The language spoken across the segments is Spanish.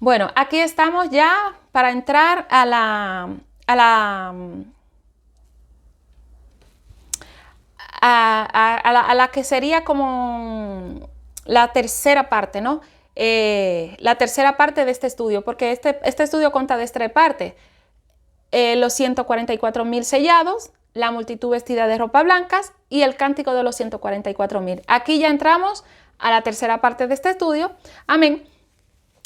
Bueno, aquí estamos ya para entrar a la que sería como la tercera parte, ¿no? La tercera parte de este estudio, porque este estudio consta de tres partes. Los 144,000 sellados, la multitud vestida de ropas blancas y el cántico de los 144,000. Aquí ya entramos a la tercera parte de este estudio. Amén.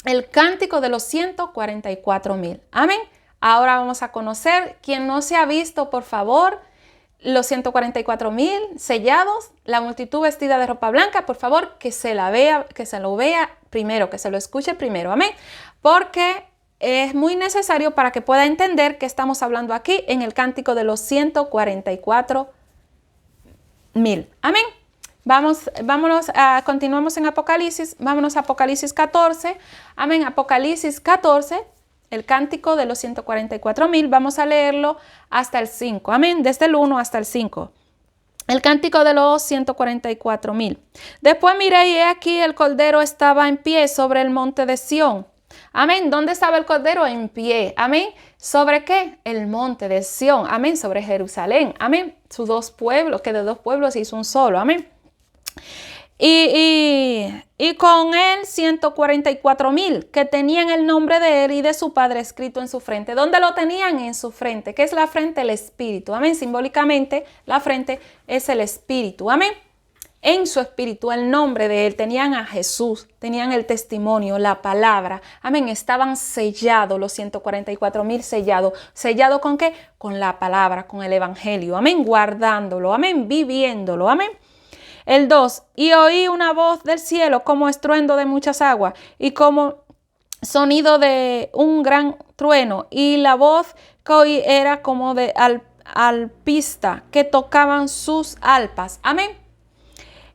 El cántico de los 144,000. Amén. Ahora vamos a conocer, quien no se ha visto, por favor, los 144,000 sellados, la multitud vestida de ropa blanca, por favor, que se la vea, que se lo vea primero, que se lo escuche primero. Amén. Porque es muy necesario para que pueda entender que estamos hablando aquí en el cántico de los 144,000. Amén. Continuamos en Apocalipsis. Vámonos a Apocalipsis 14. Amén. Apocalipsis 14, el cántico de los 144,000. Vamos a leerlo hasta el 5. Amén. Desde el 1 hasta el 5. El cántico de los 144,000. Después miré y he aquí el Cordero estaba en pie sobre el monte de Sión. Amén. ¿Dónde estaba el Cordero? En pie. Amén. ¿Sobre qué? El monte de Sión. Amén. Sobre Jerusalén. Amén. Sus dos pueblos, que de dos pueblos hizo un solo. Amén. Y con él 144,000 que tenían el nombre de él y de su padre escrito en su frente. ¿Dónde lo tenían? En su frente. ¿Qué es la frente? El espíritu. Amén. Simbólicamente, la frente es el espíritu. Amén. En su espíritu, el nombre de él, tenían a Jesús, tenían el testimonio, la palabra. Amén. Estaban sellados los 144,000 sellados. ¿Sellado con qué? Con la palabra, con el evangelio. Amén. Guardándolo. Amén. Viviéndolo. Amén. El 2, y oí una voz del cielo como estruendo de muchas aguas y como sonido de un gran trueno, y la voz que oí era como de alpista que tocaban sus arpas. Amén.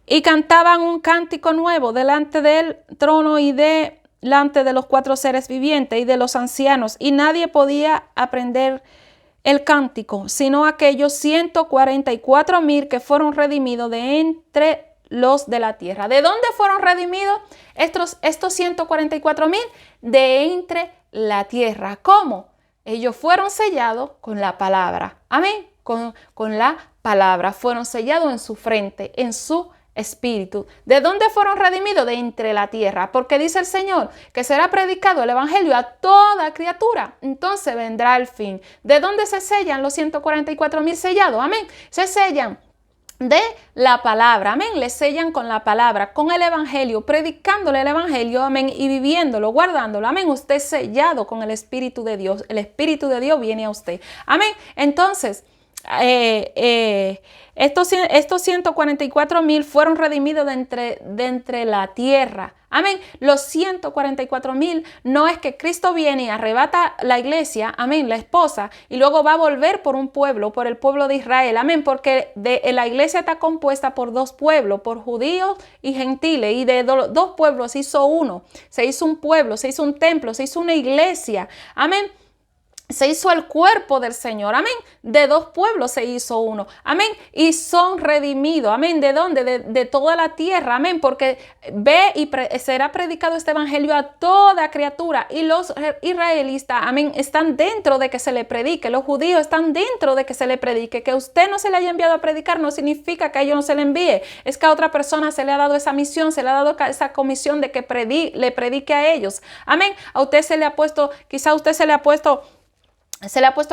Y cantaban un cántico nuevo delante del trono y delante de los cuatro seres vivientes y de los ancianos, y nadie podía aprender el cántico, sino aquellos 144,000 que fueron redimidos de entre los de la tierra. ¿De dónde fueron redimidos estos 144,000? De entre la tierra. ¿Cómo? Ellos fueron sellados con la palabra. Amén. Con la palabra. Fueron sellados en su frente, en su espíritu. ¿De dónde fueron redimidos? De entre la tierra, porque dice el Señor que será predicado el evangelio a toda criatura, entonces vendrá el fin. ¿De dónde se sellan los 144,000 sellados? Amén. Se sellan de la palabra, amén, le sellan con la palabra, con el evangelio, predicándole el evangelio, amén, y viviéndolo, guardándolo, amén. Usted es sellado con el Espíritu de Dios, el Espíritu de Dios viene a usted, amén. Entonces, estos 144,000 fueron redimidos de entre la tierra. Amén. Los 144,000 no es que Cristo viene y arrebata la iglesia, amén, la esposa, y luego va a volver por un pueblo, por el pueblo de Israel, amén, porque la iglesia está compuesta por dos pueblos, por judíos y gentiles, y de dos pueblos se hizo uno, se hizo un pueblo, se hizo un templo, se hizo una iglesia, amén. Se hizo el cuerpo del Señor, amén. De dos pueblos se hizo uno, amén. Y son redimidos, amén. ¿De dónde? De toda la tierra, amén. Porque será predicado este evangelio a toda criatura. Y los israelitas, amén, están dentro de que se le predique. Los judíos están dentro de que se le predique. Que usted no se le haya enviado a predicar no significa que a ellos no se le envíe. Es que a otra persona se le ha dado esa misión, se le ha dado esa comisión de que le predique a ellos, amén. A usted se le ha puesto, quizá usted se le ha puesto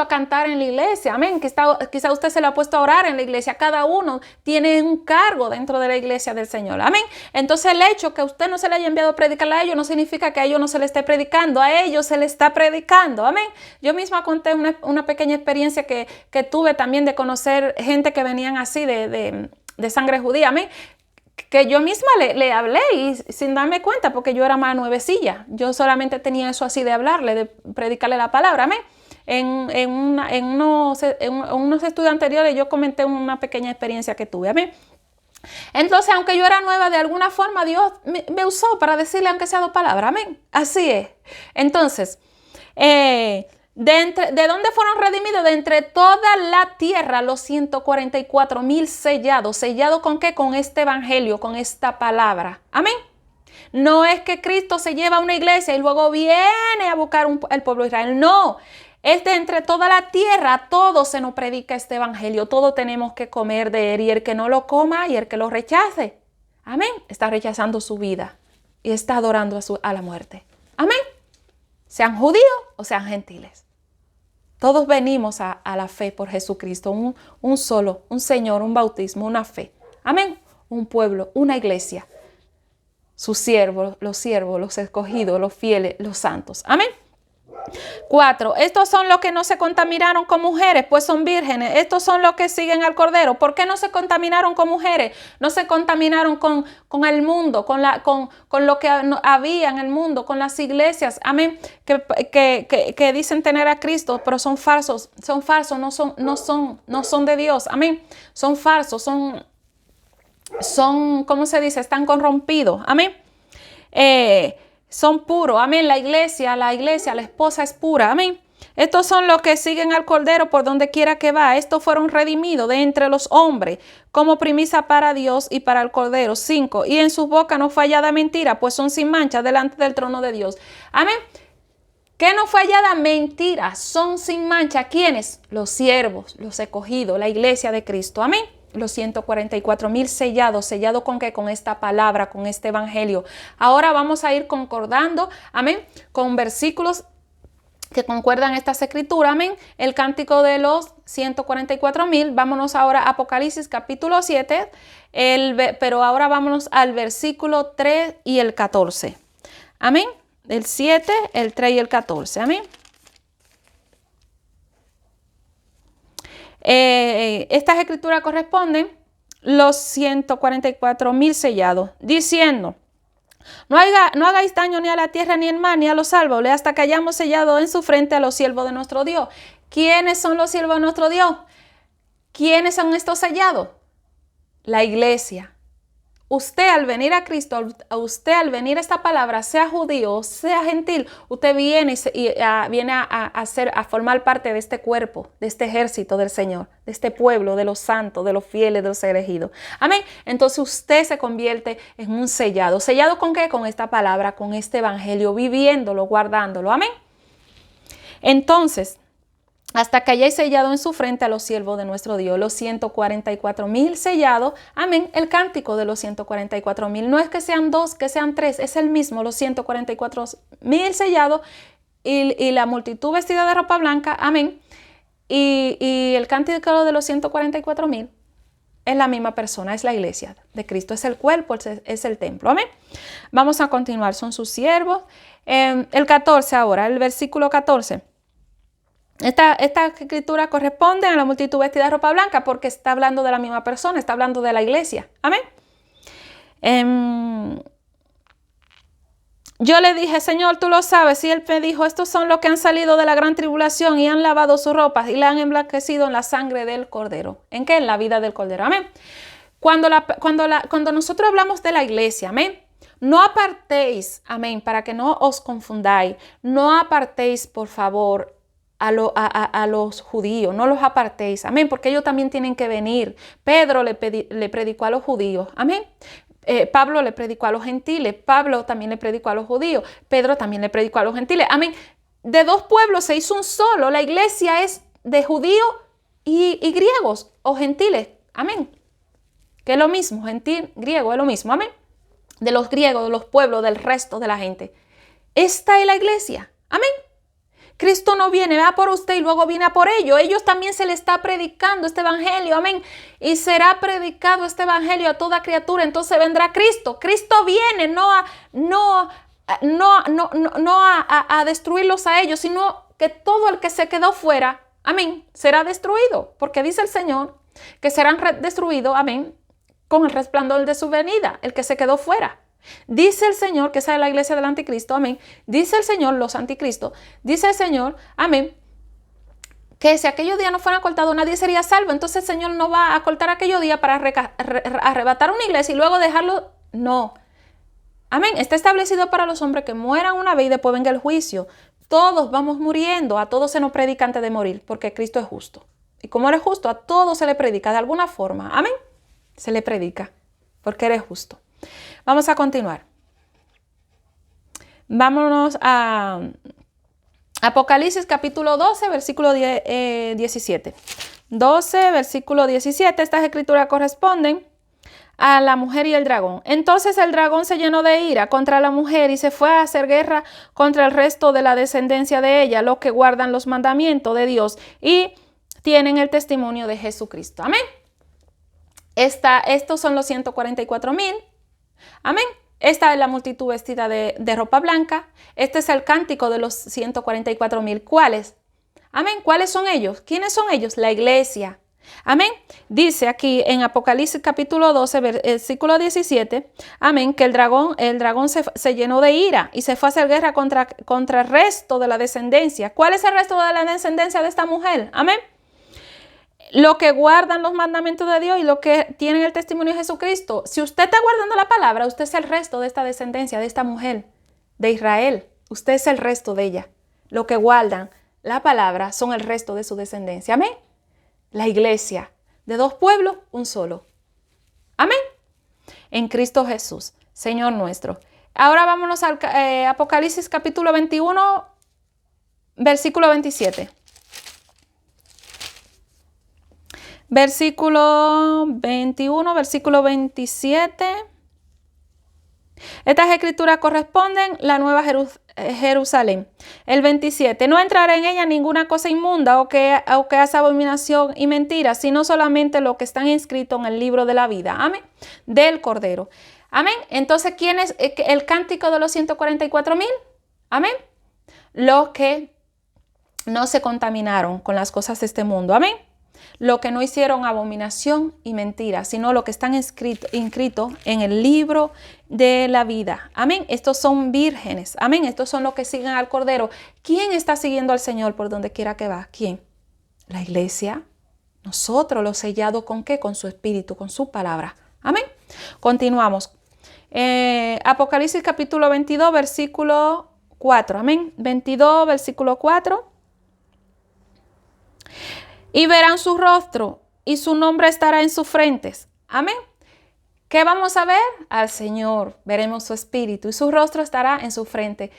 a cantar en la iglesia, amén. Quizá usted se le ha puesto a orar en la iglesia. Cada uno tiene un cargo dentro de la iglesia del Señor, amén. Entonces el hecho que usted no se le haya enviado a predicar a ellos no significa que a ellos no se le esté predicando, a ellos se le está predicando, amén. Yo misma conté una pequeña experiencia que tuve también de conocer gente que venían así de sangre judía, amén. Que yo misma le hablé y sin darme cuenta, porque yo era más nuevecilla, yo solamente tenía eso así de hablarle, de predicarle la palabra, amén. En unos estudios anteriores yo comenté una pequeña experiencia que tuve, amén. Entonces, aunque yo era nueva, de alguna forma Dios me usó para decirle aunque sea dos palabras, amén. Así es. Entonces, ¿de dónde fueron redimidos? De entre toda la tierra, los 144,000 sellados. ¿Sellados con qué? Con este evangelio, con esta palabra. Amén. No es que Cristo se lleva a una iglesia y luego viene a buscar el pueblo de Israel. No, es de entre toda la tierra, a todos se nos predica este evangelio. Todos tenemos que comer de él, y el que no lo coma y el que lo rechace, amén, está rechazando su vida y está adorando a la muerte. Amén. Sean judíos o sean gentiles. Todos venimos a la fe por Jesucristo, un solo, un Señor, un bautismo, una fe. Amén. Un pueblo, una iglesia. Sus siervos, los escogidos, los fieles, los santos. Amén. 4. Estos son los que no se contaminaron con mujeres, pues son vírgenes. Estos son los que siguen al Cordero. ¿Por qué no se contaminaron con mujeres? No se contaminaron con el mundo, con lo que había en el mundo, con las iglesias. Amén. Que dicen tener a Cristo, pero son falsos. Son falsos, no son de Dios. Amén. Son falsos, son, ¿cómo se dice? Están corrompidos. Amén. Son puros. Amén. La iglesia, la esposa es pura. Amén. Estos son los que siguen al Cordero por donde quiera que va. Estos fueron redimidos de entre los hombres como primicia para Dios y para el Cordero. 5. Y en sus bocas no fue hallada mentira, pues son sin mancha delante del trono de Dios. Amén. ¿Qué no fue hallada? Mentira. Son sin mancha. ¿Quiénes? Los siervos, los escogidos, la iglesia de Cristo. Amén. Los 144,000 sellados. ¿Sellado con qué? Con esta palabra, con este evangelio. Ahora vamos a ir concordando, amén, con versículos que concuerdan estas escrituras, amén. El cántico de los 144,000. Vámonos ahora a Apocalipsis capítulo 7, pero ahora vámonos al versículo 3 y el 14. Amén. El 7, el 3 y el 14. Amén. Estas escrituras corresponden los 144,000 sellados, diciendo: no hagáis daño ni a la tierra, ni al mar, ni a los árboles, hasta que hayamos sellado en su frente a los siervos de nuestro Dios. ¿Quiénes son los siervos de nuestro Dios? ¿Quiénes son estos sellados? La iglesia. Usted al venir a Cristo, usted al venir a esta palabra, sea judío, sea gentil, usted viene viene a formar parte de este cuerpo, de este ejército del Señor, de este pueblo, de los santos, de los fieles, de los elegidos. Amén. Entonces usted se convierte en un sellado. ¿Sellado con qué? Con esta palabra, con este evangelio, viviéndolo, guardándolo. Amén. Entonces, hasta que hayáis sellado en su frente a los siervos de nuestro Dios, los 144,000 sellados. Amén. El cántico de los 144,000. No es que sean dos, que sean tres, es el mismo, los 144,000 sellados y la multitud vestida de ropa blanca. Amén. Y el cántico de los 144,000 es la misma persona, es la iglesia de Cristo, es el cuerpo, es el templo. Amén. Vamos a continuar, son sus siervos. El 14 ahora, el versículo 14. Esta escritura corresponde a la multitud vestida de ropa blanca porque está hablando de la misma persona, está hablando de la iglesia. Amén. Yo le dije: Señor, tú lo sabes. Y él me dijo: estos son los que han salido de la gran tribulación y han lavado sus ropas y la han emblanquecido en la sangre del Cordero. ¿En qué? En la vida del Cordero. Amén. Cuando nosotros hablamos de la iglesia, amén, no apartéis, amén, para que no os confundáis, no apartéis, por favor, a los judíos, no los apartéis, amén, porque ellos también tienen que venir. Pedro le predicó a los judíos, amén. Pablo le predicó a los gentiles, Pablo también le predicó a los judíos, Pedro también le predicó a los gentiles, amén. De dos pueblos se hizo un solo. La iglesia es de judíos y griegos o gentiles, amén, que es lo mismo, gentil, griego, es lo mismo, amén. De los griegos, de los pueblos, del resto de la gente. Esta es la iglesia, amén. Cristo no viene a por usted y luego viene a por ellos. Ellos también se le está predicando este evangelio, amén. Y será predicado este evangelio a toda criatura. Entonces vendrá Cristo. Cristo viene no a destruirlos a ellos, sino que todo el que se quedó fuera, amén, será destruido. Porque dice el Señor que serán destruidos, amén, con el resplandor de su venida, el que se quedó fuera. Dice el Señor, que esa es la iglesia del anticristo, amén. Dice el Señor, los anticristos, dice el Señor, amén, que si aquellos días no fueran cortados, nadie sería salvo. Entonces el Señor no va a cortar aquellos días para arrebatar una iglesia y luego dejarlo. No. Amén. Está establecido para los hombres que mueran una vez y después venga el juicio. Todos vamos muriendo, a todos se nos predica antes de morir, porque Cristo es justo. Y como eres justo, a todos se le predica de alguna forma. Amén. Se le predica, porque eres justo. Vamos a continuar. Vámonos a Apocalipsis capítulo 12, versículo 17. 12, versículo 17. Estas escrituras corresponden a la mujer y el dragón. Entonces el dragón se llenó de ira contra la mujer y se fue a hacer guerra contra el resto de la descendencia de ella, los que guardan los mandamientos de Dios y tienen el testimonio de Jesucristo. Amén. Estos son los 144,000. Amén. Esta es la multitud vestida de ropa blanca. Este es el cántico de los 144,000. ¿Cuáles? Amén. ¿Cuáles son ellos? ¿Quiénes son ellos? La iglesia. Amén. Dice aquí en Apocalipsis capítulo 12, versículo 17, amén, que el dragón se llenó de ira y se fue a hacer guerra contra el resto de la descendencia. ¿Cuál es el resto de la descendencia de esta mujer? Amén. Los que guardan los mandamientos de Dios y los que tienen el testimonio de Jesucristo. Si usted está guardando la palabra, usted es el resto de esta descendencia, de esta mujer, de Israel. Usted es el resto de ella. Los que guardan la palabra son el resto de su descendencia. Amén. La iglesia, de dos pueblos, un solo. Amén. En Cristo Jesús, Señor nuestro. Ahora vámonos al Apocalipsis capítulo 21, versículo 27. Versículo 21, versículo 27. Estas escrituras corresponden a la nueva Jerusalén. El 27. No entrará en ella ninguna cosa inmunda o que hace abominación y mentira, sino solamente lo que están inscritos en el libro de la vida. Amén. Del Cordero. Amén. Entonces, ¿quién es el cántico de los 144,000? Amén. Los que no se contaminaron con las cosas de este mundo. Amén. Lo que no hicieron abominación y mentira, sino lo que están inscritos en el libro de la vida. Amén. Estos son vírgenes. Amén. Estos son los que siguen al Cordero. ¿Quién está siguiendo al Señor por donde quiera que va? ¿Quién? La iglesia. Nosotros, los sellados ¿con qué? Con su espíritu, con su palabra. Amén. Continuamos. Apocalipsis capítulo 22, versículo 4. Amén. 22, versículo 4. Y verán su rostro y su nombre estará en sus frentes. Amén. ¿Qué vamos a ver? Al Señor. Veremos su espíritu y su rostro estará en su frente.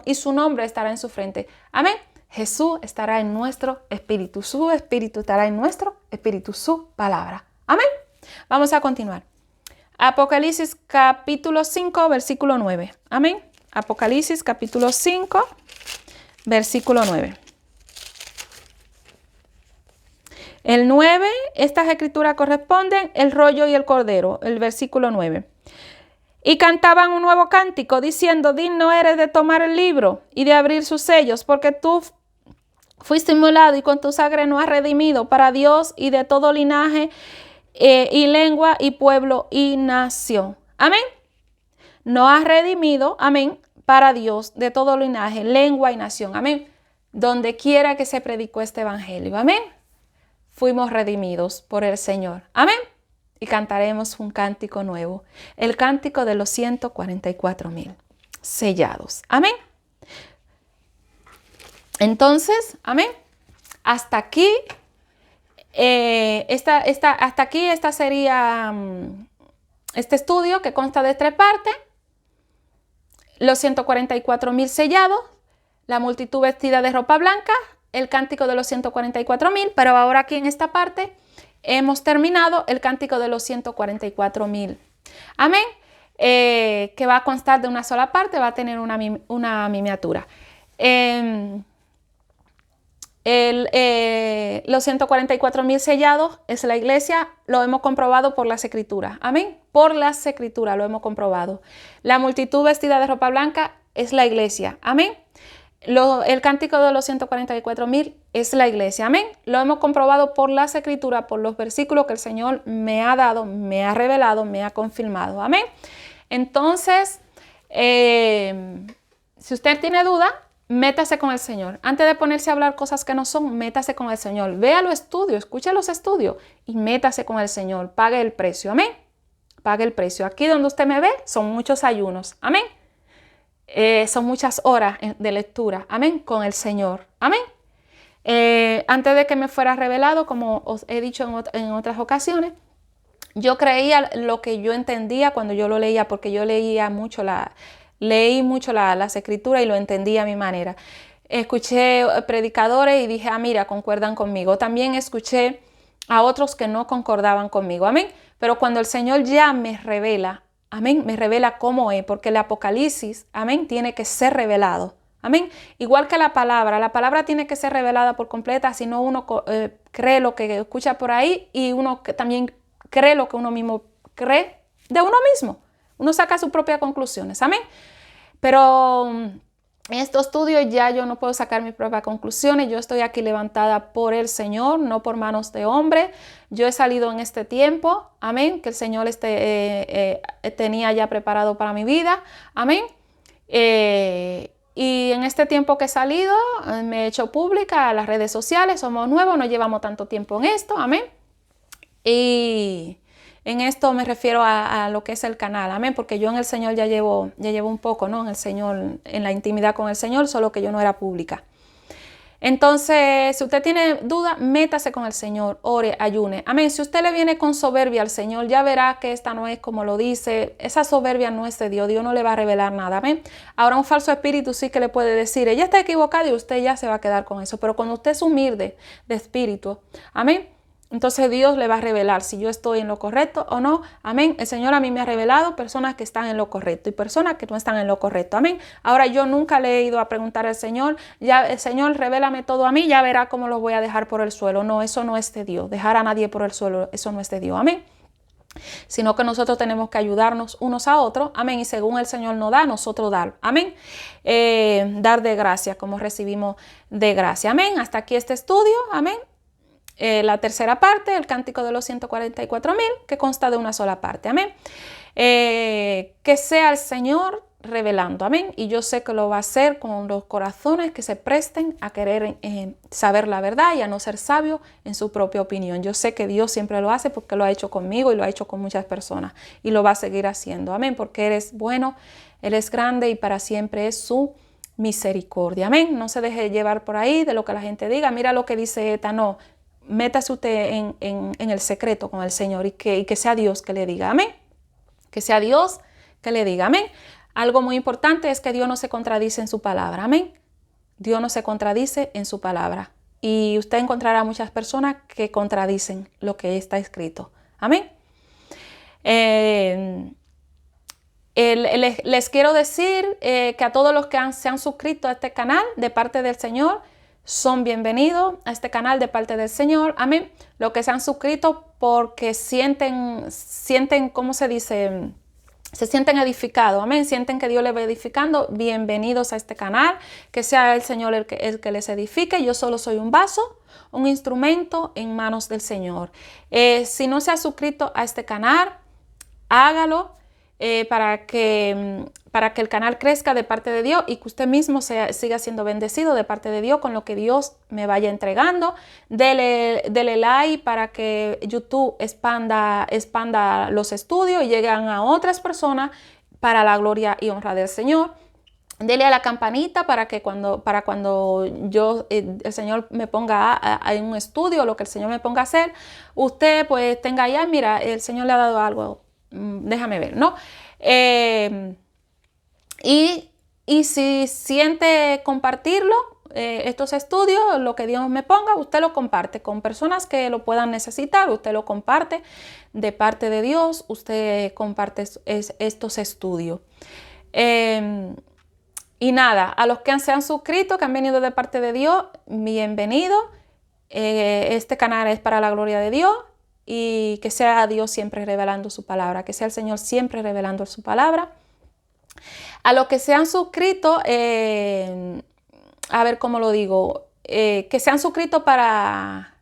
Y su nombre estará en su frente. Amén. Jesús estará en nuestro espíritu. Su espíritu estará en nuestro espíritu. Su palabra. Amén. Vamos a continuar. Apocalipsis capítulo 5, versículo 9. Amén. Apocalipsis capítulo 5, versículo 9. El 9, estas escrituras corresponden el rollo y el cordero, el versículo 9. Y cantaban un nuevo cántico diciendo, digno eres de tomar el libro y de abrir sus sellos, porque tú fuiste inmolado y con tu sangre nos has redimido para Dios y de todo linaje y lengua y pueblo y nación. Amén. Nos has redimido, amén, para Dios de todo linaje, lengua y nación. Amén. Donde quiera que se predicó este evangelio. Amén. Fuimos redimidos por el Señor. Amén. Y cantaremos un cántico nuevo. El cántico de los 144,000 sellados. Amén. Entonces, amén. Hasta aquí, esta sería este estudio que consta de 3 partes. Los 144,000 sellados, la multitud vestida de ropa blanca, el cántico de los 144,000, pero ahora aquí en esta parte hemos terminado el cántico de los 144,000. Amén. Que va a constar de una sola parte, va a tener una miniatura. Los 144,000 sellados es la iglesia, lo hemos comprobado por las escrituras. Amén. Por las escrituras lo hemos comprobado. La multitud vestida de ropa blanca es la iglesia. Amén. El cántico de los 144,000 es la iglesia. Amén. Lo hemos comprobado por las escrituras, por los versículos que el Señor me ha dado, me ha revelado, me ha confirmado. Amén. Entonces, si usted tiene duda, métase con el Señor. Antes de ponerse a hablar cosas que no son, métase con el Señor. Vea los estudios, escuche los estudios y métase con el Señor. Pague el precio. Amén. Pague el precio. Aquí donde usted me ve son muchos ayunos. Amén. Son muchas horas de lectura, amén, con el Señor, amén. Antes de que me fuera revelado, como os he dicho en otras ocasiones, Yo creía lo que yo entendía cuando yo lo leía, porque yo leí mucho las escrituras y lo entendía a mi manera. Escuché predicadores y dije, mira, concuerdan conmigo. También escuché a otros que no concordaban conmigo. Amén. Pero cuando el Señor ya me revela, amén, me revela cómo es, porque el Apocalipsis, amén, tiene que ser revelado. Amén. Igual que la palabra tiene que ser revelada por completa, si no uno cree lo que escucha por ahí y uno también cree lo que uno mismo cree de uno mismo. Uno saca sus propias conclusiones. Amén. Pero en estos estudios ya yo no puedo sacar mis propias conclusiones. Yo estoy aquí levantada por el Señor, no por manos de hombre. Yo he salido en este tiempo, amén, que el Señor tenía ya preparado para mi vida, amén. Y en este tiempo que he salido, me he hecho pública a las redes sociales. Somos nuevos, no llevamos tanto tiempo en esto, amén. Y en esto me refiero a lo que es el canal, amén, porque yo en el Señor ya llevo un poco, ¿no? En el Señor, en la intimidad con el Señor, solo que yo no era pública. Entonces, si usted tiene duda, métase con el Señor, ore, ayune, amén. Si usted le viene con soberbia al Señor, ya verá que esta no es como lo dice, esa soberbia no es de Dios, Dios no le va a revelar nada, amén. Ahora un falso espíritu sí que le puede decir, ella está equivocada y usted ya se va a quedar con eso, pero cuando usted es humilde de espíritu, amén, entonces Dios le va a revelar si yo estoy en lo correcto o no. Amén. El Señor a mí me ha revelado personas que están en lo correcto y personas que no están en lo correcto. Amén. Ahora yo nunca le he ido a preguntar al Señor, ya el Señor revélame todo a mí, ya verá cómo los voy a dejar por el suelo. No, eso no es de Dios. Dejar a nadie por el suelo, eso no es de Dios. Amén. Sino que nosotros tenemos que ayudarnos unos a otros, amén, y según el Señor nos da, nosotros dar, amén, dar de gracia como recibimos de gracia, amén. Hasta aquí este estudio, amén. La tercera parte, el cántico de los 144,000, que consta de una sola parte, amén. Que sea el Señor revelando, amén. Y yo sé que lo va a hacer con los corazones que se presten a querer saber la verdad y a no ser sabio en su propia opinión. Yo sé que Dios siempre lo hace porque lo ha hecho conmigo y lo ha hecho con muchas personas y lo va a seguir haciendo, amén, porque eres bueno, Él es grande y para siempre es su misericordia, amén. No se deje llevar por ahí de lo que la gente diga, mira lo que dice esta, no. Métase usted en el secreto con el Señor y que sea Dios que le diga, amén. Que sea Dios que le diga, amén. Algo muy importante es que Dios no se contradice en su palabra, amén. Dios no se contradice en su palabra. Y usted encontrará muchas personas que contradicen lo que está escrito, amén. Les quiero decir que a todos los que se han suscrito a este canal de parte del Señor, son bienvenidos a este canal de parte del Señor, amén. Los que se han suscrito porque sienten, ¿cómo se dice? Se sienten edificados, amén. Sienten que Dios les va edificando, bienvenidos a este canal. Que sea el Señor el que les edifique. Yo solo soy un vaso, un instrumento en manos del Señor. Si no se ha suscrito a este canal, hágalo. Para que el canal crezca de parte de Dios y que usted mismo siga siendo bendecido de parte de Dios con lo que Dios me vaya entregando. Dele like para que YouTube expanda los estudios y lleguen a otras personas para la gloria y honra del Señor. Dele a la campanita para cuando yo, el Señor me ponga en un estudio, lo que el Señor me ponga a hacer, usted pues tenga ya, mira, el Señor le ha dado algo. Déjame ver, ¿no? Y si siente compartirlo, estos estudios, lo que Dios me ponga, usted lo comparte con personas que lo puedan necesitar, usted lo comparte de parte de Dios, usted comparte estos estudios. Y nada, a los que se han suscrito, que han venido de parte de Dios, bienvenido. Este canal es para la gloria de Dios. Y que sea Dios siempre revelando su palabra, que sea el Señor siempre revelando su palabra. A los que se han suscrito, a ver cómo lo digo, que se han suscrito para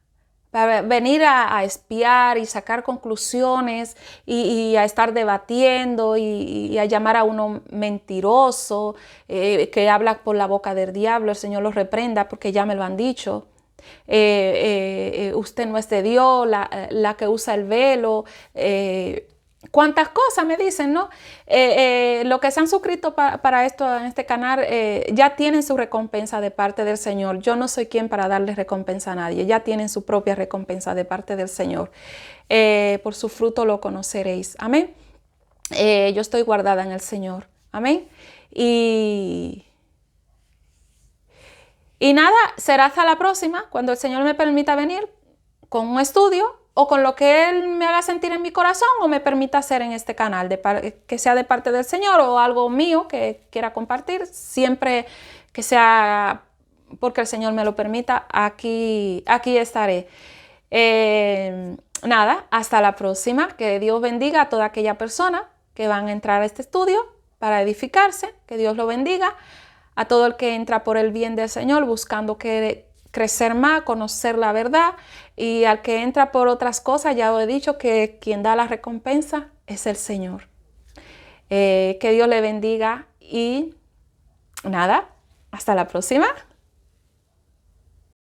venir a espiar y sacar conclusiones y a estar debatiendo y a llamar a uno mentiroso, que habla por la boca del diablo, el Señor los reprenda porque ya me lo han dicho. Usted no es de Dios, la que usa el velo, cuántas cosas me dicen, ¿no? Los que se han suscrito para esto en este canal ya tienen su recompensa de parte del Señor. Yo no soy quien para darle recompensa a nadie. Ya tienen su propia recompensa de parte del Señor. Por su fruto lo conoceréis. Amén. Yo estoy guardada en el Señor. Amén. Y nada, será hasta la próxima, cuando el Señor me permita venir con un estudio o con lo que Él me haga sentir en mi corazón o me permita hacer en este canal, que sea de parte del Señor o algo mío que quiera compartir, siempre que sea porque el Señor me lo permita, aquí estaré. Nada, hasta la próxima. Que Dios bendiga a toda aquella persona que van a entrar a este estudio para edificarse. Que Dios lo bendiga a todo el que entra por el bien del Señor, buscando crecer más, conocer la verdad. Y al que entra por otras cosas, ya lo he dicho, que quien da la recompensa es el Señor. Que Dios le bendiga y nada, hasta la próxima.